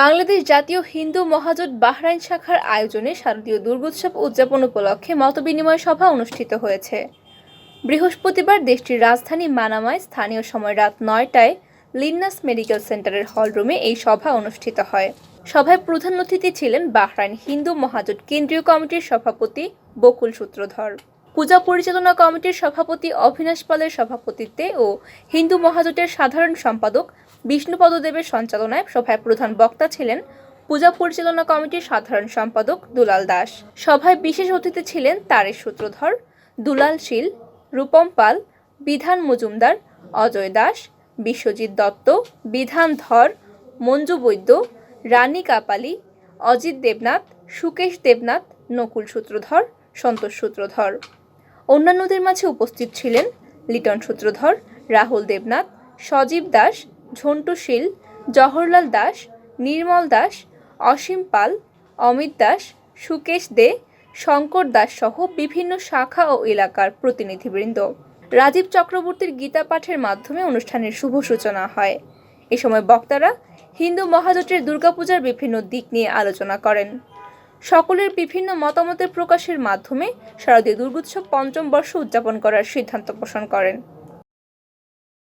বাংলাদেশ জাতীয় হিন্দু মহাজোট বাহরাইন শাখার আয়োজনে শারদীয় দুর্গোৎসব উদযাপন উপলক্ষে মতবিনিময় সভা অনুষ্ঠিত হয়েছে। বৃহস্পতিবার দেশটির রাজধানী মানামায় স্থানীয় সময় রাত ৯টায় লিন্নাস মেডিকেল সেন্টারের হলরুমে এই সভা অনুষ্ঠিত হয়। সভায় প্রধান অতিথি ছিলেন বাহরাইন হিন্দু মহাজোট কেন্দ্রীয় কমিটির সভাপতি বকুল সূত্রধর, পূজা পরিচালনা কমিটির সভাপতি অভিনাশ পালের সভাপতিত্বে ও হিন্দু মহাজোটের সাধারণ সম্পাদক বিষ্ণুপদ দেবের সঞ্চালনায় সভায় প্রধান বক্তা ছিলেন পূজা পরিচালনা কমিটির সাধারণ সম্পাদক দুলাল দাস। সভায় বিশেষ অতিথি ছিলেন তারেশ সূত্রধর, দুলাল শীল, রূপম পাল, বিধান মজুমদার, অজয় দাস, বিশ্বজিৎ দত্ত, বিধান ধর, মঞ্জু বৈদ্য, রানী কাপালি, অজিত দেবনাথ, সুকেশ দেবনাথ, নকুল সূত্রধর, সন্তোষ সূত্রধর। অন্যান্যদের মাঝে উপস্থিত ছিলেন লিটন সূত্রধর, রাহুল দেবনাথ, সজীব দাস, ঝন্টু শীল, জওহরলাল দাস, নির্মল দাস, অসীম পাল, অমিত দাস, সুকেশ দে, শঙ্কর দাস সহ বিভিন্ন শাখা ও এলাকার প্রতিনিধিবৃন্দ। রাজীব চক্রবর্তীর গীতা পাঠের মাধ্যমে অনুষ্ঠানের শুভ সূচনা হয়। এ সময় বক্তারা হিন্দু মহাজোটের দুর্গাপূজার বিভিন্ন দিক নিয়ে আলোচনা করেন। সকলের বিভিন্ন মতামতের প্রকাশের মাধ্যমে শারদীয় দুর্গোৎসব পঞ্চম বর্ষ উদযাপন করার সিদ্ধান্ত পোষণ করেন।